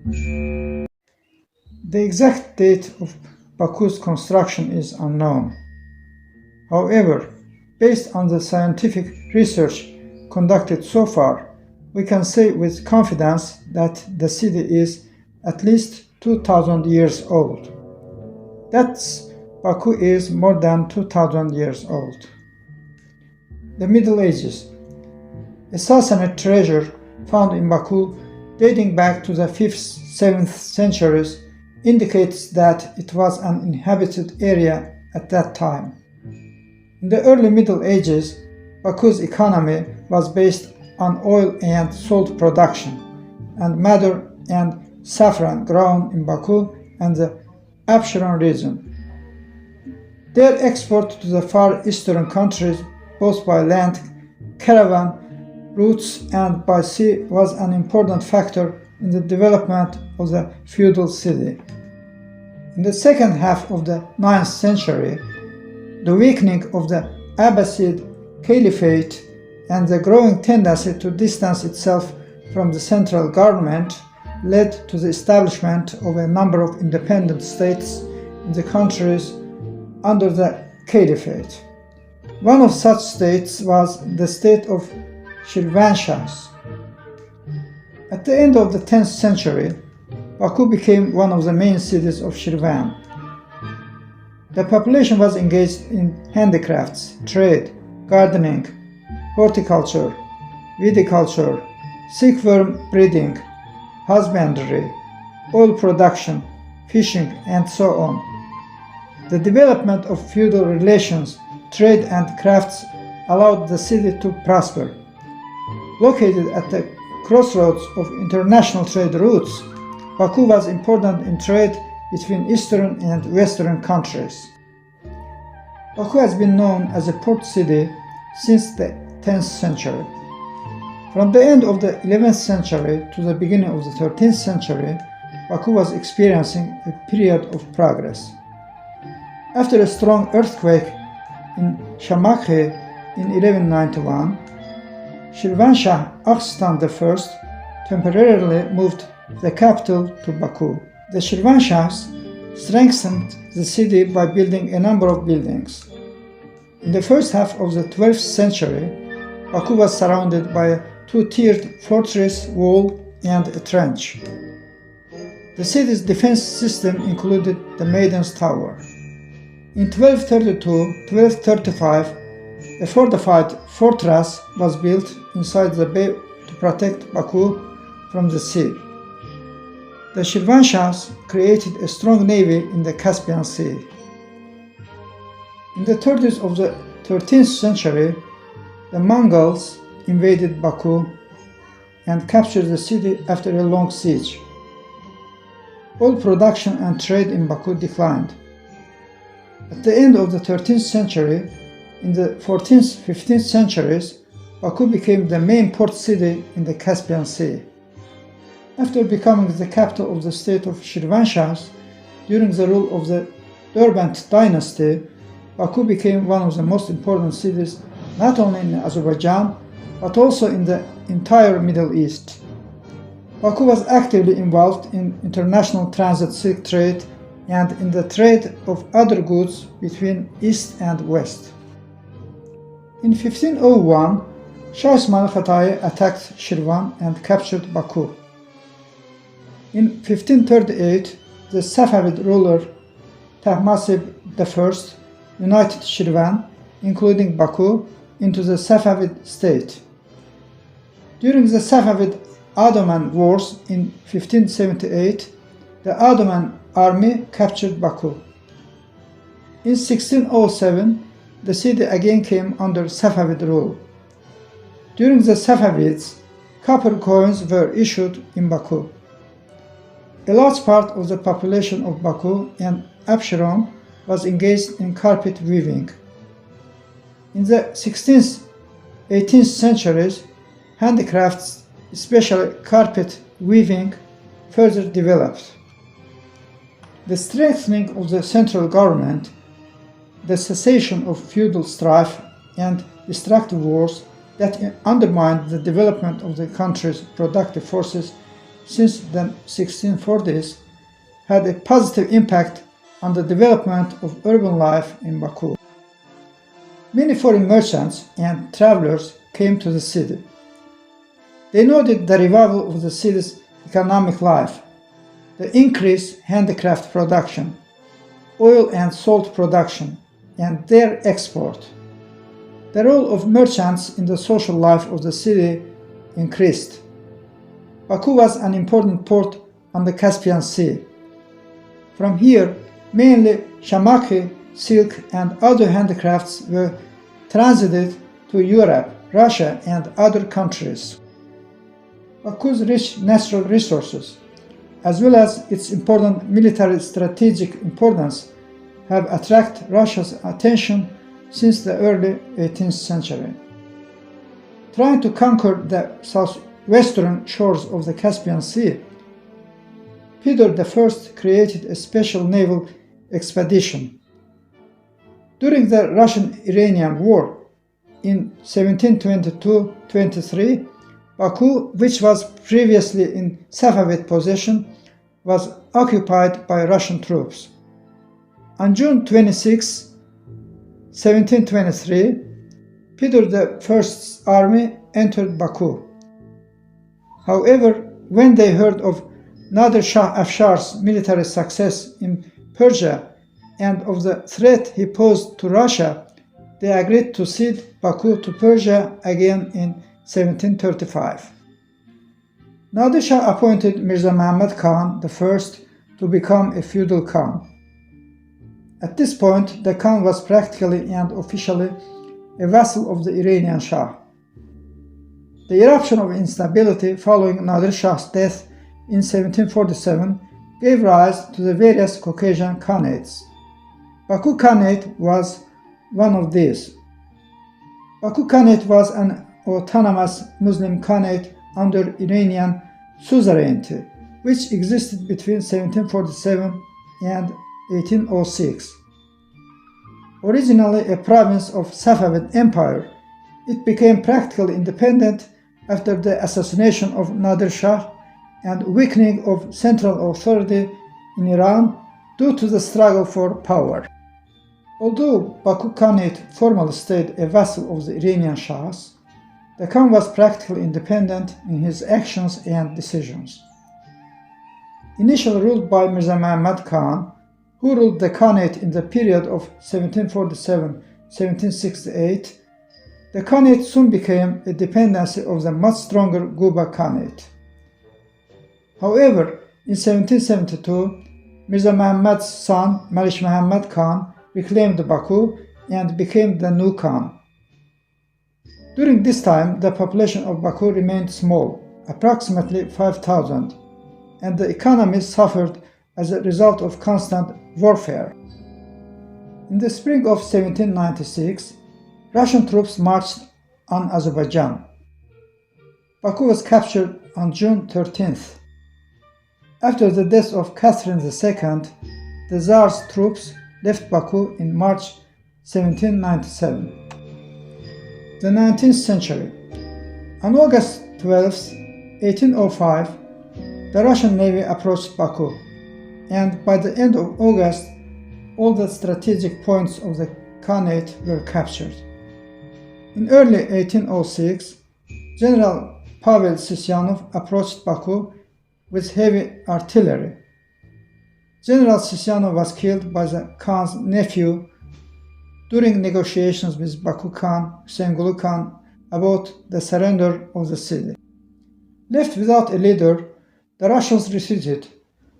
The exact date of Baku's construction is unknown. However, based on the scientific research conducted so far, we can say with confidence that the city is at least 2000 years old. That's Baku is more than 2000 years old. The Middle Ages. A Sassanid treasure found in Baku dating back to the 5th, 7th centuries indicates that it was an inhabited area at that time. In the early Middle Ages, Baku's economy was based on oil and salt production, and madder and saffron grown in Baku and the Absheron region. Their export to the far eastern countries, both by land, caravan routes and by sea, was an important factor in the development of the feudal city. In the second half of the 9th century, the weakening of the Abbasid Caliphate and the growing tendency to distance itself from the central government led to the establishment of a number of independent states in the countries under the Caliphate. One of such states was the state of Şirvanşahlar. At the end of the 10th century, Baku became one of the main cities of Şirvan. The population was engaged in handicrafts, trade, gardening, horticulture, viticulture, silkworm breeding, husbandry, oil production, fishing, and so on. The development of feudal relations, trade, and crafts allowed the city to prosper. Located at the crossroads of international trade routes, Baku was important in trade between eastern and western countries. Baku has been known as a port city since the 10th century. From the end of the 11th century to the beginning of the 13th century, Baku was experiencing a period of progress. After a strong earthquake in Şamakhi in 1191, Şirvanşahlar Xəzər I temporarily moved the capital to Baku. The Şirvanşahs strengthened the city by building a number of buildings. In the first half of the 12th century, Baku was surrounded by a two-tiered fortress wall and a trench. The city's defense system included the Maiden's Tower. In 1232-1235, a fortified fortress was built inside the bay to protect Baku from the sea. The Şirvanşahs created a strong navy in the Caspian Sea. In the 30s of the 13th century, the Mongols invaded Baku and captured the city after a long siege. Oil production and trade in Baku declined. At the end of the 13th century, in the 14th, 15th centuries, Baku became the main port city in the Caspian Sea. After becoming the capital of the state of Şirvanşahlar during the rule of the Derbent dynasty, Baku became one of the most important cities not only in Azerbaijan but also in the entire Middle East. Baku was actively involved in international transit silk trade and in the trade of other goods between East and West. In 1501, Shah İsmail Xətai attacked Şirvan and captured Baku. In 1538, the Safavid ruler Tahmasib I united Şirvan, including Baku, into the Safavid state. During the Safavid-Ottoman Wars in 1578, the Ottoman army captured Baku. In 1607, the city again came under Safavid rule. During the Safavids, copper coins were issued in Baku. A large part of the population of Baku and Absheron was engaged in carpet weaving. In the 16th, 18th centuries, handicrafts, especially carpet weaving, further developed. The strengthening of the central government, the cessation of feudal strife, and destructive wars that undermined the development of the country's productive forces since the 1640s had a positive impact on the development of urban life in Baku. Many foreign merchants and travelers came to the city. They noted the revival of the city's economic life, the increased handicraft production, oil and salt production, and their export. The role of merchants in the social life of the city increased. Baku was an important port on the Caspian Sea. From here, mainly shamaki, silk, and other handicrafts were transited to Europe, Russia, and other countries. Baku's rich natural resources, as well as its important military strategic importance, have attracted Russia's attention since the early 18th century. Trying to conquer the southwestern shores of the Caspian Sea, Peter I created a special naval expedition. During the Russian-Iranian War in 1722-23, Baku, which was previously in Safavid possession, was occupied by Russian troops. On June 26, 1723, Peter I's army entered Baku. However, when they heard of Nadir Shah Afshar's military success in Persia and of the threat he posed to Russia, they agreed to cede Baku to Persia again in 1735. Nadir Shah appointed Mirza Muhammad Khan I to become a feudal Khan. At this point, the Khan was practically and officially a vassal of the Iranian Shah. The eruption of instability following Nadir Shah's death in 1747 gave rise to the various Caucasian Khanates. Baku Khanate was one of these. Baku Khanate was an autonomous Muslim Khanate under Iranian suzerainty, which existed between 1747 and 1806. Originally a province of Safavid Empire, it became practically independent after the assassination of Nadir Shah and weakening of central authority in Iran due to the struggle for power. Although Baku Khanate formally stayed a vassal of the Iranian Shahs, the Khan was practically independent in his actions and decisions. Initially ruled by Mirza Muhammad Khan, who ruled the Khanate in the period of 1747-1768, the Khanate soon became a dependency of the much stronger Guba Khanate. However, in 1772, Mirza Muhammad's son, Malik Muhammad Khan, reclaimed Baku and became the new Khan. During this time, the population of Baku remained small, approximately 5,000, and the economy suffered as a result of constant warfare. In the spring of 1796, Russian troops marched on Azerbaijan. Baku was captured on June 13th. After the death of Catherine II, the Tsar's troops left Baku in March 1797. The 19th century. On August 12, 1805, the Russian Navy approached Baku, and by the end of August, all the strategic points of the Khanate were captured. In early 1806, General Pavel Sisyanov approached Baku with heavy artillery. General Sisyanov was killed by the Khan's nephew during negotiations with Baku Khan, Hüseyingulu Khan, about the surrender of the city. Left without a leader, the Russians retreated,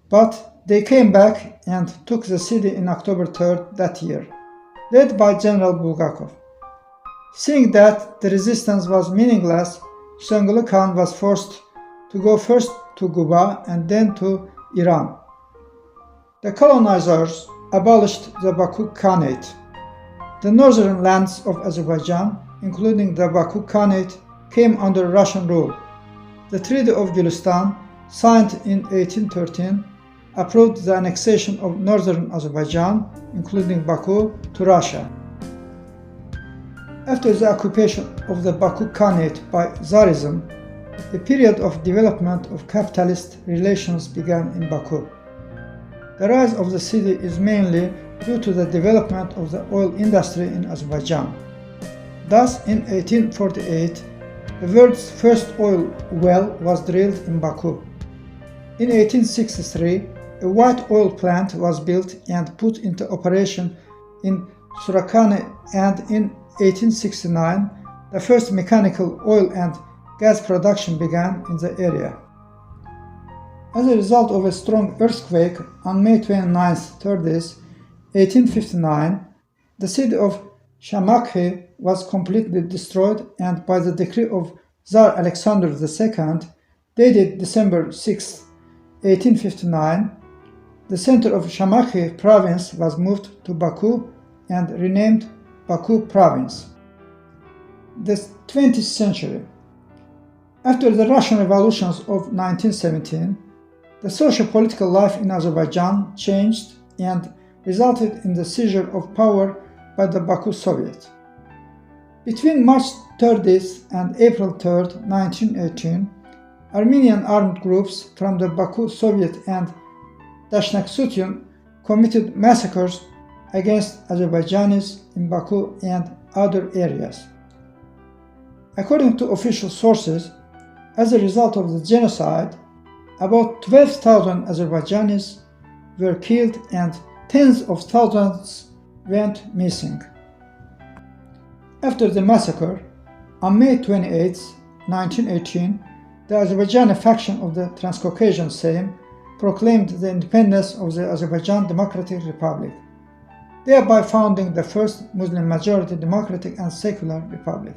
but they came back and took the city in October 3rd that year, led by General Bulgakov. Seeing that the resistance was meaningless, Hüseyingulu Khan was forced to go first to Guba and then to Iran. The colonizers abolished the Baku Khanate. The northern lands of Azerbaijan, including the Baku Khanate, came under Russian rule. The Treaty of Gülistan, signed in 1813, approved the annexation of northern Azerbaijan, including Baku, to Russia. After the occupation of the Baku Khanate by Tsarism, a period of development of capitalist relations began in Baku. The rise of the city is mainly due to the development of the oil industry in Azerbaijan. Thus, in 1848, the world's first oil well was drilled in Baku. In 1863, a white oil plant was built and put into operation in Surakhane, and in 1869, the first mechanical oil and gas production began in the area. As a result of a strong earthquake on May 29, 30th, 1859, the city of Shamakhi was completely destroyed, and by the decree of Tsar Alexander II, dated December 6, 1859, the center of Shamakhi province was moved to Baku and renamed Baku province. The 20th century. After the Russian revolutions of 1917, the socio-political life in Azerbaijan changed and resulted in the seizure of power by the Baku Soviet. Between March 30th and April 3rd, 1918, Armenian armed groups from the Baku Soviet and Dashnaksutyun committed massacres against Azerbaijanis in Baku and other areas. According to official sources, as a result of the genocide, about 12,000 Azerbaijanis were killed and tens of thousands went missing. After the massacre, on May 28, 1918, the Azerbaijani faction of the Transcaucasian Sejm proclaimed the independence of the Azerbaijan Democratic Republic, thereby founding the first Muslim-majority democratic and secular republic.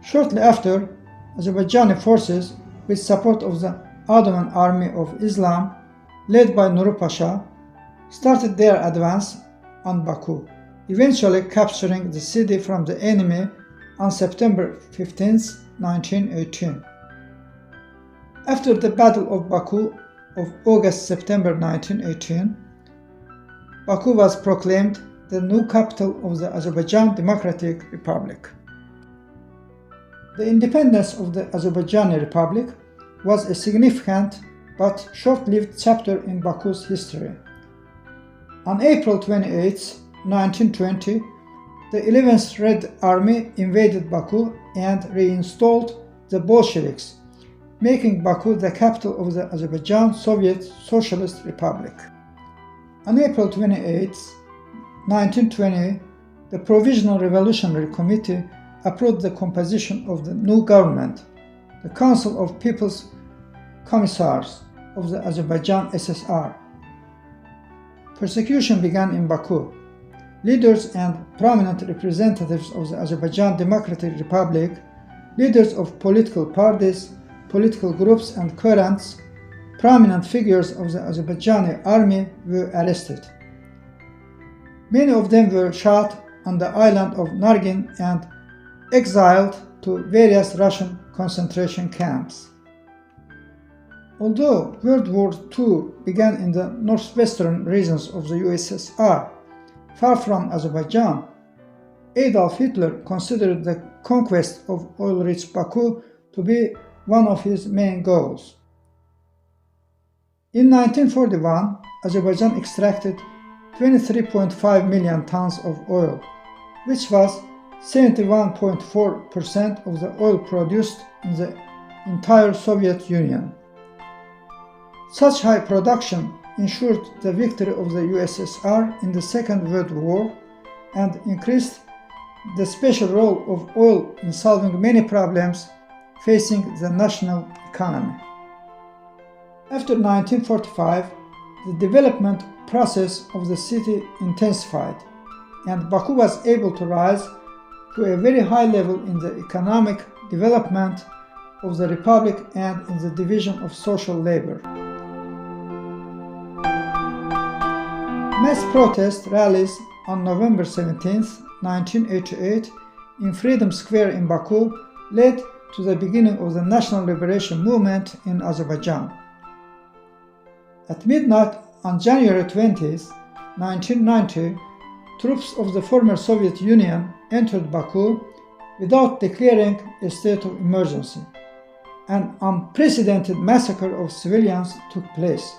Shortly after, Azerbaijani forces, with support of the Ottoman Army of Islam, led by Nuri Pasha, started their advance on Baku, eventually capturing the city from the enemy on September 15, 1918. After the Battle of Baku of August-September 1918, Baku was proclaimed the new capital of the Azerbaijan Democratic Republic. The independence of the Azerbaijani Republic was a significant but short-lived chapter in Baku's history. On April 28, 1920, the 11th Red Army invaded Baku and reinstalled the Bolsheviks, making Baku the capital of the Azerbaijan Soviet Socialist Republic. On April 28, 1920, the Provisional Revolutionary Committee approved the composition of the new government, the Council of People's Commissars of the Azerbaijan SSR. Persecution began in Baku. Leaders and prominent representatives of the Azerbaijan Democratic Republic, leaders of political parties, political groups and currents, prominent figures of the Azerbaijani army were arrested. Many of them were shot on the island of Nargin and exiled to various Russian concentration camps. Although World War II began in the northwestern regions of the USSR, far from Azerbaijan, Adolf Hitler considered the conquest of oil-rich Baku to be one of his main goals. In 1941, Azerbaijan extracted 23.5 million tons of oil, which was 71.4% of the oil produced in the entire Soviet Union. Such high production ensured the victory of the USSR in the Second World War and increased the special role of oil in solving many problems facing the national economy. After 1945, the development process of the city intensified, and Baku was able to rise to a very high level in the economic development of the republic and in the division of social labor. Mass protest rallies on November 17, 1988, in Freedom Square in Baku led to the beginning of the national liberation movement in Azerbaijan. At midnight on January 20, 1990, troops of the former Soviet Union entered Baku without declaring a state of emergency. an unprecedented massacre of civilians took place.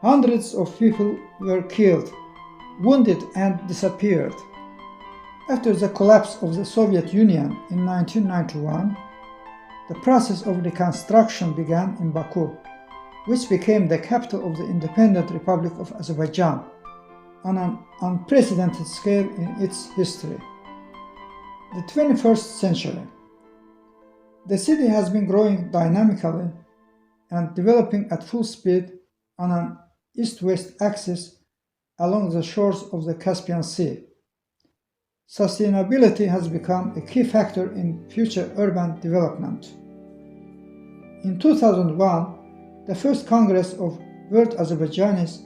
Hundreds of people were killed, wounded, and disappeared. After the collapse of the Soviet Union in 1991, the process of reconstruction began in Baku, which became the capital of the independent Republic of Azerbaijan on an unprecedented scale in its history. The 21st century. The city has been growing dynamically and developing at full speed on an east-west axis along the shores of the Caspian Sea. Sustainability has become a key factor in future urban development. In 2001, the first Congress of World Azerbaijanis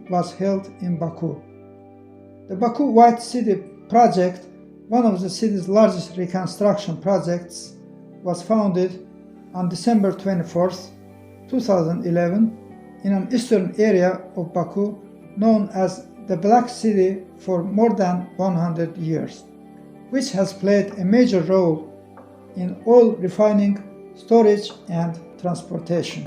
was held in Baku. The Baku White City project, one of the city's largest reconstruction projects, was founded on December 24, 2011, in an eastern area of Baku known as the Black City for more than 100 years, which has played a major role in oil refining, storage, and transportation.